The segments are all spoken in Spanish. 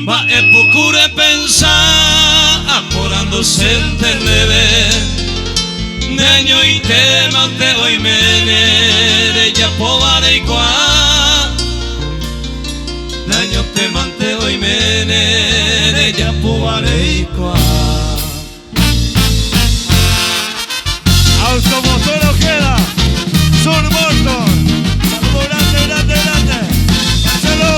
Ma è pure pensare ammorandosi intendere Negno i tema te hoy menere ya povare qua Negno te mante hoy menere ya povare qua Automotor Ojeda, Sur Motor. Saludo grande, grande, grande. Marcelo.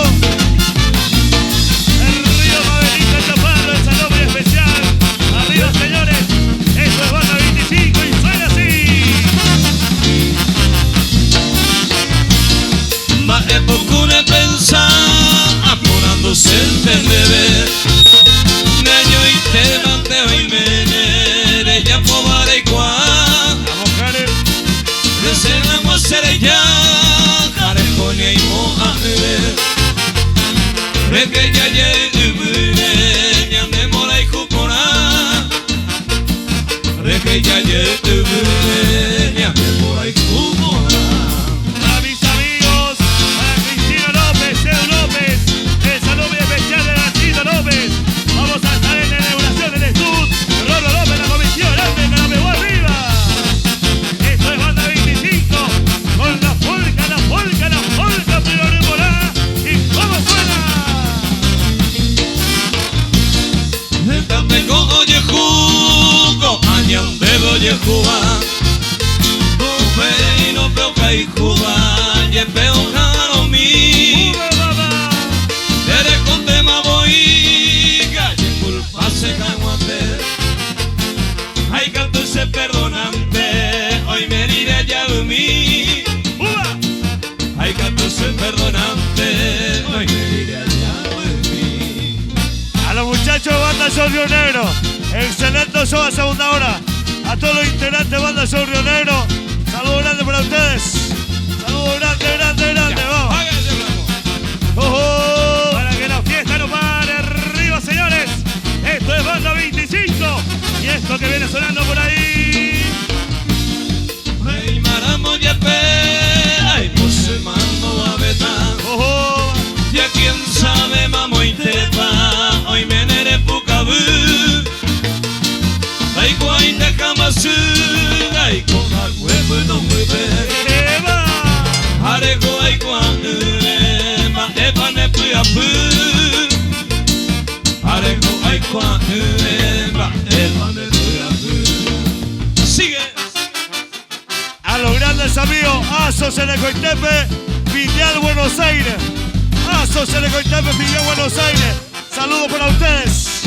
El Río Mabelito Chaparro, el saludo muy especial. Arriba, señores. Esto es Banda 25 y suena así. Ma è pure pensare ammorandosi intendere Negno i tema te hoy menere ya povare qua Desenamo essere già Carecone e mohamere Perché già ubune Nyandemo lai kupora Perché già ubune Nyandemo lai kupora Para mis amigos, para Cristina López, Edu López, el saludo muy especial de Nachito López. Vamos a estar en la inauguración del estudio. Rolo López, la comisión grande, que la pegó arriba. Esto es Banda 25, con la polca, primero en volar. ¿Y cómo suena? Tengo oye jugo Añandero oye juba Bufe y no veo que hay juba Y veo caro mi Tere con tema voy Calle culpa se caguante Hay canto ese perdonante Hoy me diré ya de mí Hay canto ese perdonante Hoy me diré ya de mí A los muchachos de Banda Sol Río Negro, excelente show a segunda hora. A todos los integrantes de Banda Sol Río Negro, saludos grandes para ustedes. Saludos grande, grande, grande, vamos. Para que la fiesta no pare, arriba señores. Esto es Banda 25 y esto que viene sonando por ahí. Rey maramo ya ay pues el mando a beta. Ya quién sabe mamo y tepa, hoy me nere pucabu. Ay guay te jamasu, ay con la huevo no mueve. Arego ay cuando ma epa ne puyapu. Arego ay cuando ma epa ne puyapu. Sigue. A los grandes amigos, Asos en Ecoitepe, Filial Buenos Aires. Asos en Ecoitepe, Filial Buenos Aires. Saludos para ustedes.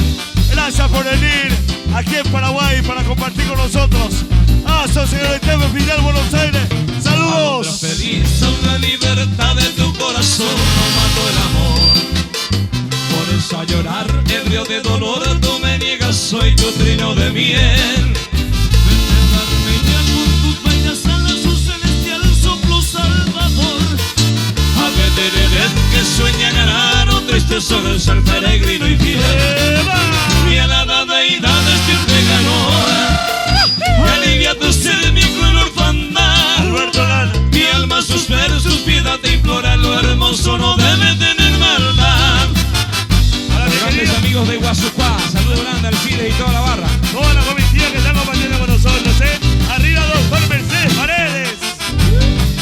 Gracias por venir aquí en Paraguay para compartir con nosotros. Asos en Ecoitepe, Filial Buenos Aires. Saludos. Feliz son la libertad de tu corazón, no mato el amor. Por eso a llorar, ebrio de dolor, tú me niegas, soy tu trino de miel. Que sueña ganar o triste solo es el peregrino y fiel. Mi alada deidad es quien te ganó. Alivia tu ser, mi cruel orfandad. Mi alma, sus versos, piedad te implora. Lo hermoso no debe tener maldad. Grandes amigos de Guasucuá, saludos grande al Chile y toda la barra. Toda la comitiva que está compartiendo con nosotros, Arriba doctor Mercedes Paredes.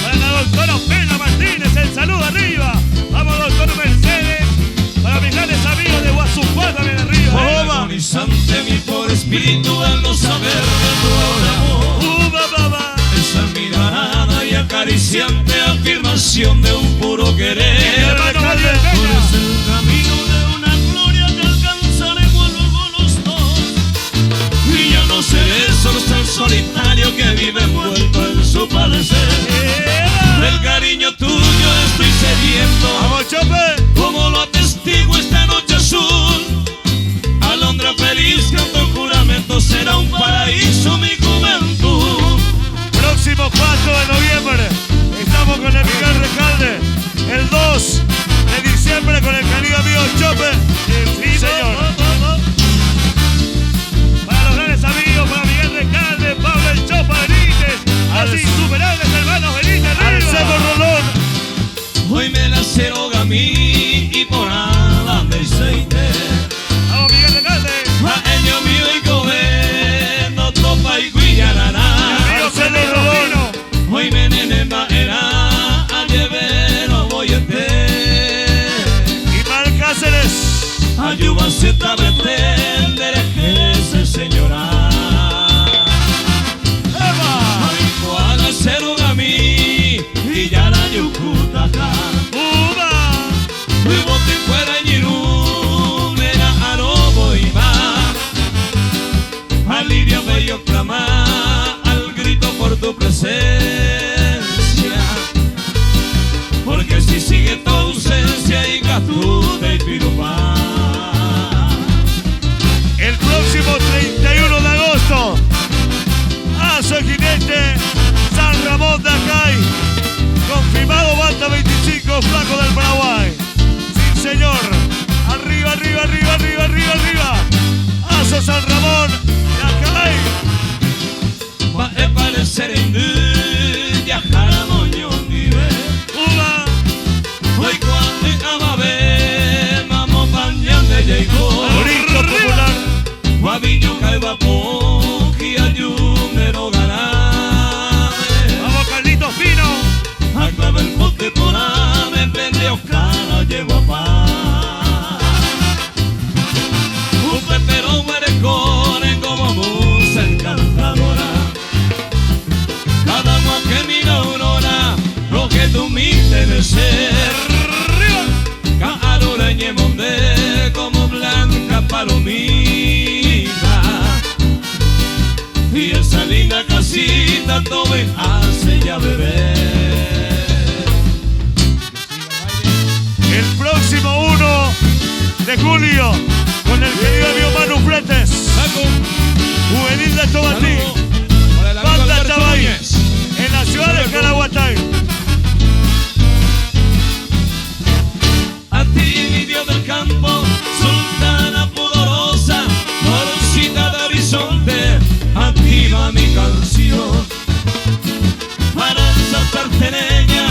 Para la doctora Pena Martínez, el saludo arriba. Vamos doctor Mercedes. Para mis grandes amigos de Guasucuá también arriba. Agonizante mi pobre espíritu al no saber de tu amor. Esa mirada y acariciante afirmación de un puro querer. Hermano, Tú eres el camino de una gloria que alcanzaremos luego los dos. Y ya no seré solo el solitario que vive envuelto en su padecer. Del cariño tuyo estoy sediento. ¡Vamos, Chope! Como lo atestigo esta noche azul. Alondra feliz canto juramento, será un paraíso mi juventud. Próximo 4 de noviembre estamos con el Miguel Recalde. El 2 de diciembre con el querido amigo Chope. Sí, señor. Para los grandes amigos, para Miguel Recalde, Pablo el Chopa Benítez, los insuperables hermanos Benítez. Arcebo Rolón. Hoy me la ceroga a mí y por nada me aceite. se te pretende ese señora. Ay, cuál ser un ami y ya la yucuta acá. Muy bote fuera y no me la arobo y va. Alivia bello clamar al grito por tu presencia. Porque si sigue tu ausencia y gatuda y pirupa. El próximo 31 de agosto, Aso Jinete, San Ramón de Acay, confirmado Banda 25, Flaco del Paraguay. Sí, señor. Arriba, arriba, arriba, arriba, arriba, arriba. Aso San Ramón de Acay. Va a parecer en viajar a moño vive. Uva. Hoy cuando amabe, mamo pañan de llegó. Bonito popular. Guavillo caiba poqui ayúmero ganame. Vamos, Carlitos Fino. Aclava el pote por ame, vende Oscar, llego a paz. Un pepero muerecone como musa encantadora. Cada uno que mira aurora, lo que tú me debes ser. Caroleñe monde como blanca palomita. Y esa linda casita todo me hace ya beber. El próximo 1 de julio, con el querido amigo Manu Fretes, Juvenil de Tobatí, Banda Tabay, en la ciudad de Caraguatay. A ti, mi Dios del campo, sultana pudorosa, florcita de horizonte, activa mi canción. Para saltarte leña,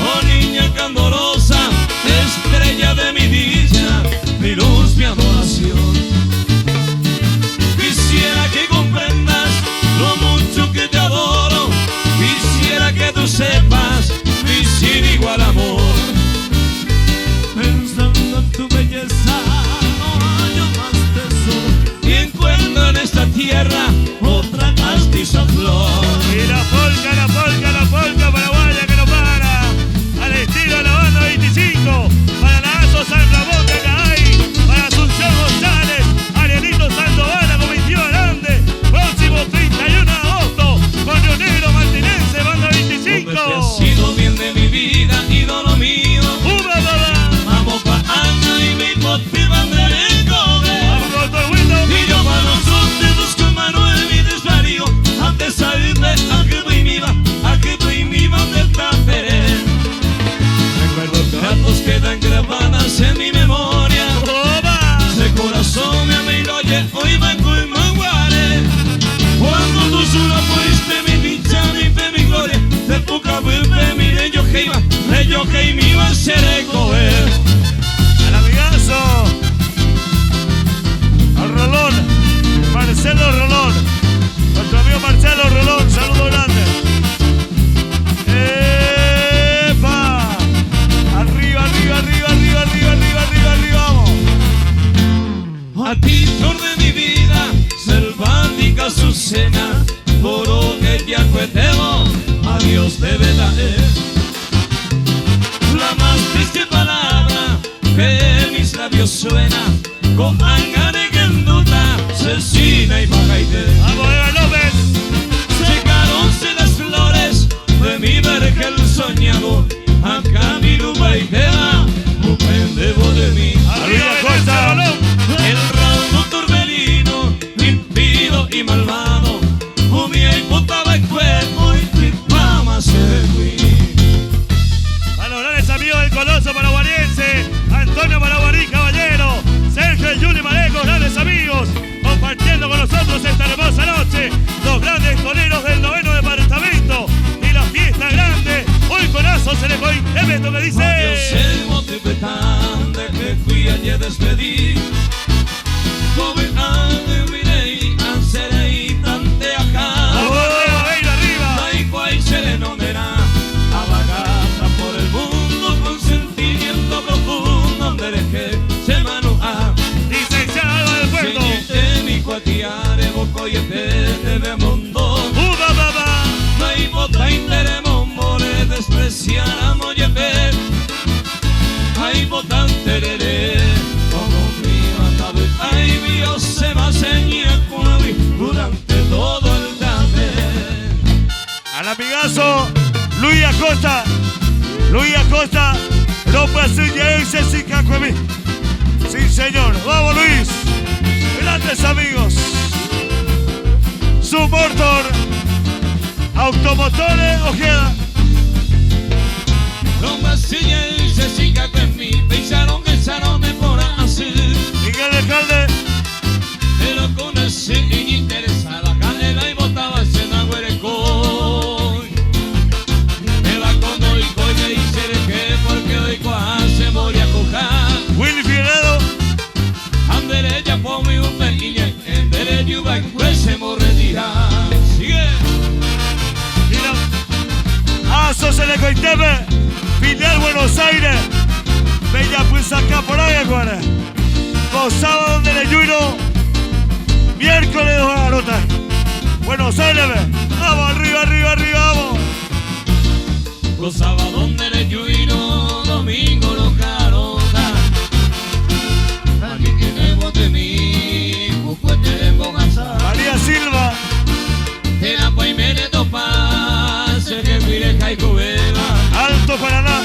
oh niña candorosa, estrella de mi dicha, mi luz, mi adoración. Quisiera que comprendas lo mucho que te adoro, quisiera que tú sepas mi sin igual amor. Pensando en tu belleza, no hallo más tesoro, y encuentro en esta tierra otra castiza flor. Y la polca paraguaya que no para, al estilo de la Banda 25, para la Aso San Ramón de Acay, para Asunción González, Arielito Sandoval, la comitiva grande, próximo 31 de agosto, con Leonero Martinense, Banda 25. Porque te has sido bien de mi vida, ídolo mío. ¡Uva, baba! Vamos pa' Ana y mi pote van de cobre. ¡Vamos, todo el mundo! Y yo pa' nosotros busco Manuel mi desvarío. Antes salirme a que voy mi va, a que voy mi va del taperé. Recuerdo ratos quedan grabadas en mi memoria. ¡Oba! Ese corazón me amigo, oye, hoy va con manguare. Cuando tú solo fuiste mi dicha, mi fe, mi gloria, de poca vuelve mi rey que me iba a ser coger. Al amigazo, al Rolón, Marcelo Rolón, nuestro amigo Marcelo Rolón, saludo grande. ¡Epa! Arriba, arriba, arriba, arriba, arriba, arriba, arriba, arriba, vamos. A ti, flor de mi vida, selvática Azucena, por que ya cuetemos, adiós de verdad. La más triste palabra que en mis labios suena, con angane que enduta, cecina y bagaite. ¡Vamos, Eva López! Secaronse las flores de mi vergel soñado, acá mi lupa y queda un pendejo de mí. ¡Arriba, Costa! El ramo torbellino, impío y malvado, comía y botaba el cuerpo y tripaba se fui. Valorales amigos del Coloso Paraguariense, Antonio Paraguarí Caballero, Sergio y Juli Mareco, grandes amigos, compartiendo con nosotros esta hermosa noche, los grandes toreros del 9º departamento y la fiesta grande. Hoy con Aso se le fue esto que dice. Adiós el motivo tan de que fui ayer despedir. Joven mirei, anserei, tante acá. Arriba. Hay cual se le nombrará, abagata por el mundo con sentimiento profundo, donde dejé se mano a. Licenciado hay votante como mi atabe, ay Dios se va a señar con durante todo el dame. Al amigazo Luis Acosta, no puede ser sin Cacuemí. Sí, señor, vamos Luis. Grandes amigos. Suportor, Automotores Ojeda. No más se sin Cacuemí, pensaron que no me podrá hacer. Miguel Alcalde. Pero con ese interesa la cadena y botaba cena huerecoy. Me va con oico y me dice que porque oico se moría a cojar. Willy Figueredo. Andere ya por mi un pequeño, andere yo va pues se morredirá. Sigue. Mira. Aso se le coitebe. Filial Buenos Aires. Bella pues acá por ahí agora. Los sábados de Leyuino. Miércoles de Garota. Buenos Aires. Vamos arriba, vamos. Gozaba donde le lluino, domingo los carotas. Aquí tenemos de mí, cucuete de Bogazá. María Silva. Te la pues me le topa, se que mire caico beba. Alto Paraná.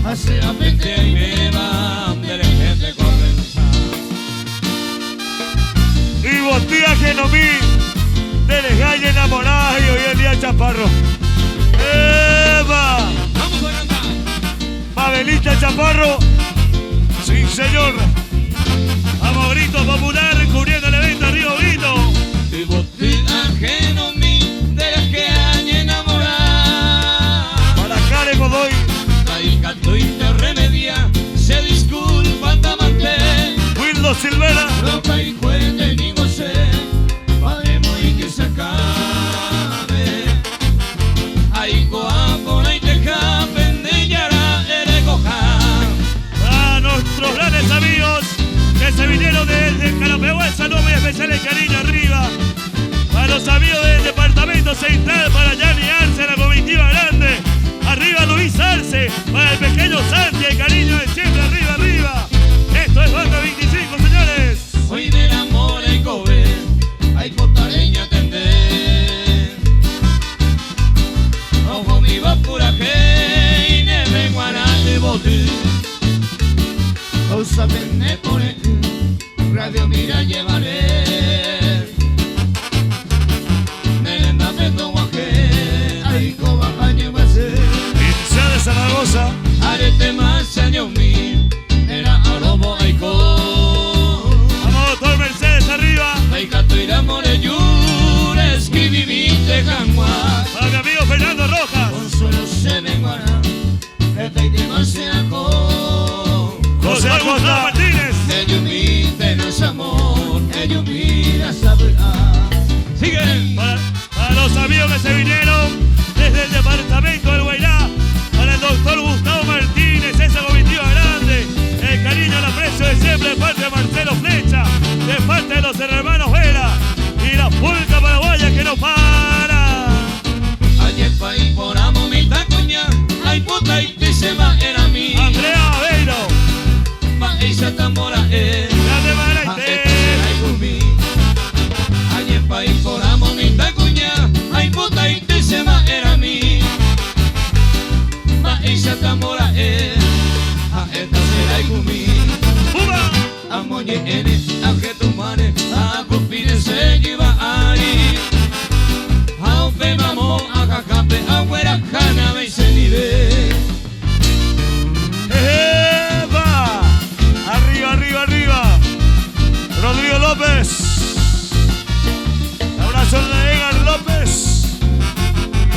Hace la mente y beba, de la gente condensa. Y Botía Genomí. De Legalle enamorada y hoy el día Chaparro. ¡Eva! Vamos a cantar. Mabelita Chaparro. Sí, señor. Vamos, grito popular cubriendo el evento Río Grito. Y Botía Genomí, de las que han enamorado. Para Karen Godoy. Ahí canto y te remedia, se disculpa Tamante. Wildo Silvera. Roca y cuente ni gocé, podemos y que se acabe. Ahí coa por ahí te capen de Yara, eres coja. A nuestros grandes amigos que se vinieron desde Carapehual, saludos muy especiales, cariño arriba. Para los amigos del departamento central, para Yanni Arce, la comitiva grande. Arriba Luis Arce, para el pequeño Santi, el cariño de siempre, arriba. Esto es Banda 25, señores. Hoy del amor hay cobre, hay potareña atender. Ojo mi va pura que y ne vengo a de bote. Cosa me pone, radio mira llevaré. Merenda pendo guaje, ahí coba año va a ser. Pincel de Zaragoza. Arete más año mil, era a lobo aico. Vamos, todo Mercedes arriba. Aicato y la more yure, escribí mi tejangua. Para mi amigo Fernando Rojas. Consuelo se venguará, este y demasiado. José Acosta Martínez. Ellos mi tenas amor, ellos mira sabrá. Sigue. Para los amigos que se vinieron desde el departamento del Guairá, para el doctor Gustavo Martínez, esa comitiva grande, el cariño, el aprecio de siempre de parte de Marcelo Flecha, de parte de los hermanos Vera y la pulca paraguaya que no para. Ayer país por amo mi tacuña, ay puta y te se va era mí. Andrea Aveiro. Esa tambora es Grande Maraité. Ayer país por amo mi tacuña, ay puta y te se va era mí. Esa tambora es a esta será y cumí. A moñe ene, a que tu mane, a cupine se lleva ahí. A un pe mamón, a cacape, a huera cana, me se nivel. ¡Eva! Arriba. Rodrigo López. Un abrazo de Edgar López.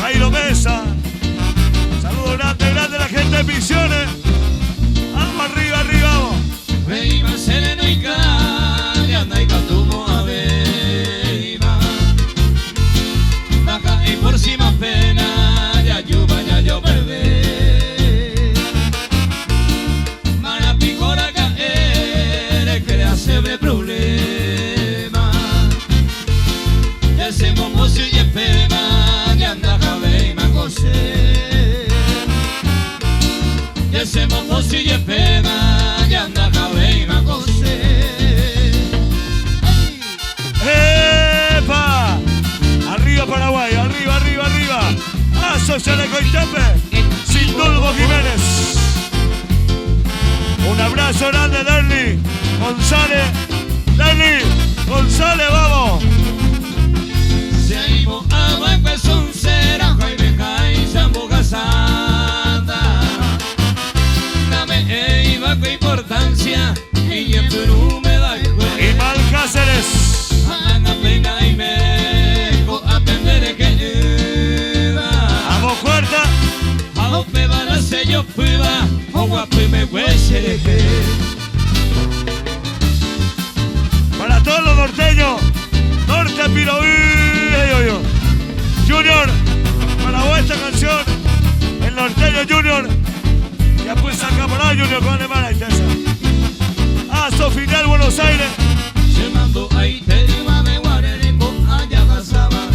Jairo Mesa. Saludos grande la gente de Misiones. Vamos arriba, vamos. Rey Marcelo y abrazo grande, Derly González. Derly González, vamos. Saimo abajo son cera, Jaime Jaisa Bogasanda. Dame iba con importancia y en Perú me da el juego. Y Mal Cáceres. Anga pena y me go a aprender que ayuda. Vamos, Cuarta. Hago peba la sello peba, o guapo y me huese. Para todos los norteños. Norte Piroví. Junior, para vuestra canción, el norteño Junior. Ya pues sacamos a Junior con Alemana y Tesa. A Sofinel, Buenos Aires. Se mandó ahí te iba me guarerembo allá pasaba.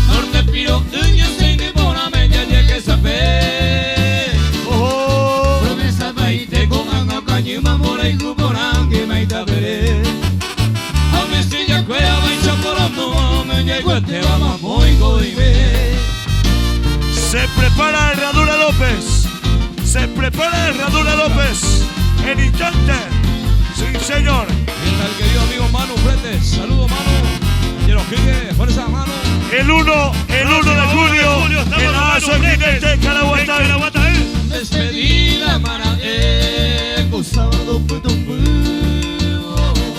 Norte Piro, uña se me bona media ya que sabe. Oh, Promesa ahí te coman a cañima mora y cuporán que me tabere. A me si ya cueva y chaporando me llegó te vamos muy goime. se prepara Herradura López. Se prepara Herradura López. En instante. Sí, señor. ¿Qué tal, querido amigo Manu Fretes? Saludos, Manu. Quiero que fuerza, Manu. El 1 de julio, en la ASO Jinete Caraguatá. Despedida, Mara, sábado,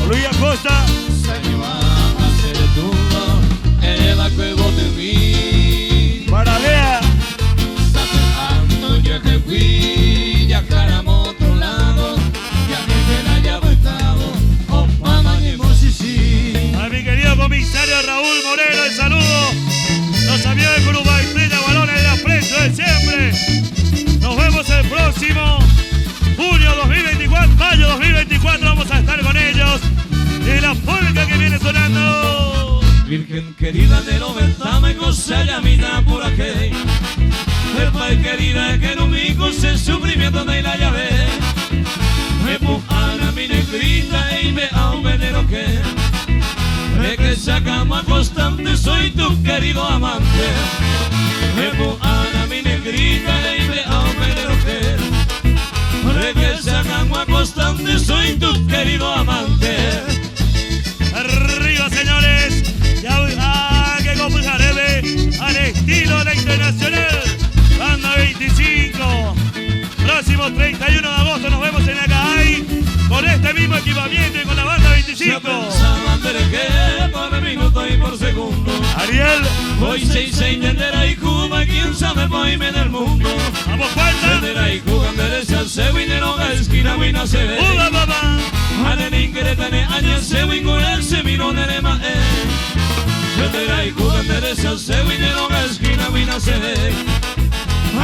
Luis Acosta. se me va a hacer todo, eleva que vote mí. Para Lea. Sapeando ya que fui, ya aclaramos otro lado, ya que la haya votado, oh mamá y sí. A mi querido comisario Raúl Moreno, el saludo. Los amigos de Curuba Estrella, balones de la prensa de siempre. Nos vemos el próximo junio 2024, mayo 2024. Vamos a estar con ellos. Y la polka que viene sonando. Virgen querida de 90 me goza ya mina por aquel. El pai querida que no me goce el sufrimiento de la llave. Me pujana mi negrita y me aumenero que. De que sacamos constante soy tu querido amante. Me pujana mi negrita y me aumenero que. De que sacamos constante soy tu querido amante. Arriba, señores. Ya que comenzaré al estilo de la Internacional. Banda 25. Próximo 31 de agosto nos vemos en Acaay con este mismo equipamiento y con la banda 25. Pensaban de que por minuto y por segundo. Ariel. Hoy se entenderá y Cuba, quién sabe, voy en el mundo. Vamos, falta. Entenderá y Cuba, derecha, se vine no la esquina, wina se ve. Uga, papá. Ane ingretane, aña se wingurel, se miro nerema, Entenderá y Cuba, derecha, se vine no la esquina, wina se ve.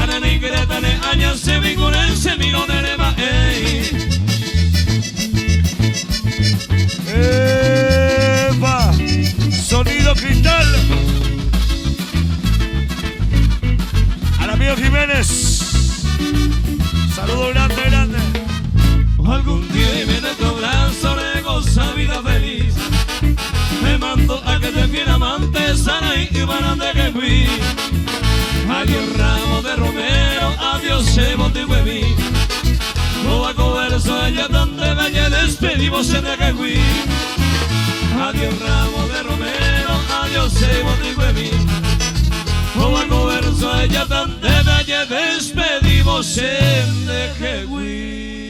Ane ingretane, aña se wingurel, se miro nerema, Eva. Sonido Cristal. Al amigo Jiménez. Saludo grande, grande. Algún día y viene tu brazo de goza vida feliz. Me mando a que te quiera amante sana y barante que fui. Adiós ramo de romero, adiós sebo de hueví. No a converso ella tan de bella despedimos en el que fui. Adiós ramo de romero, adiós sebo de hueví. No a converso ella tan de bella despedimos en el que fui.